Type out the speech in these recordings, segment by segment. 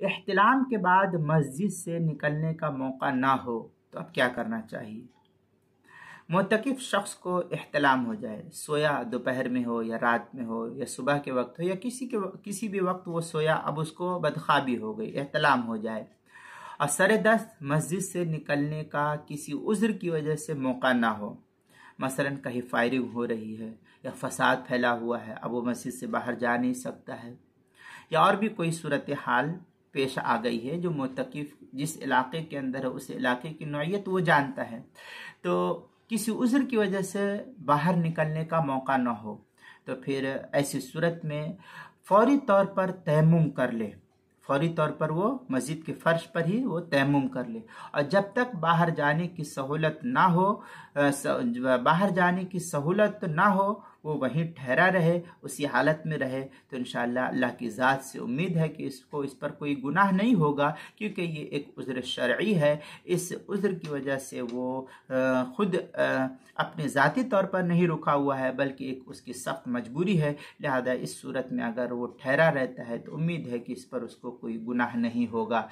احتلام کے بعد مسجد سے نکلنے کا موقع نہ ہو تو اب کیا کرنا چاہیے؟ معتکف شخص کو احتلام ہو جائے، سویا دوپہر میں ہو یا رات میں ہو یا صبح کے وقت ہو یا کسی بھی وقت وہ سویا، اب اس کو بدخوابی ہو گئی، احتلام ہو جائے اور سر دست مسجد سے نکلنے کا کسی عذر کی وجہ سے موقع نہ ہو، مثلا کہیں فائرنگ ہو رہی ہے یا فساد پھیلا ہوا ہے، اب وہ مسجد سے باہر جا نہیں سکتا ہے، یا اور بھی کوئی صورتحال پیش آ گئی ہے جو معتکف جس علاقے کے اندر ہے اس علاقے کی نوعیت وہ جانتا ہے، تو کسی عذر کی وجہ سے باہر نکلنے کا موقع نہ ہو، تو پھر ایسی صورت میں فوری طور پر تیمم کر لے، فوری طور پر وہ مسجد کے فرش پر ہی وہ تیمم کر لے، اور جب تک باہر جانے کی سہولت نہ ہو وہ وہیں ٹھہرا رہے، اسی حالت میں رہے، تو انشاءاللہ اللہ کی ذات سے امید ہے کہ اس پر کوئی گناہ نہیں ہوگا، کیونکہ یہ ایک عذر شرعی ہے۔ اس عذر کی وجہ سے وہ خود اپنے ذاتی طور پر نہیں رکا ہوا ہے، بلکہ ایک اس کی سخت مجبوری ہے، لہذا اس صورت میں اگر وہ ٹھہرا رہتا ہے تو امید ہے کہ اس پر اس کو کوئی گناہ نہیں ہوگا۔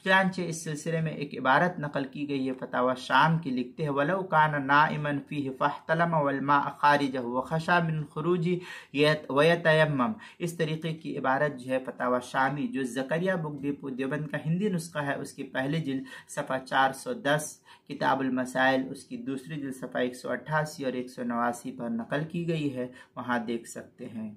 چنانچہ اس سلسلے میں ایک عبارت نقل کی گئی ہے، فتاوی شام کی لکھتے ہیں وَلَوْ كَانَ نَائِمًا فِيهِ فَاحْتَلَمَ وَالْمَاءَ خَارِجَهُ وَخَشَى مِنْ خُرُوجِهِ وَيَتَيَمَّمْ، اس طریقے کی عبارت جو ہے فتاوی شامی جو زکریا بک ڈپو دیوبند کا ہندی نسخہ ہے، اس کی پہلی جلد صفحہ 410، کتاب المسائل اس کی دوسری جلد صفحہ 188 اور 189 پر نقل کی گئی ہے، وہاں دیکھ سکتے ہیں۔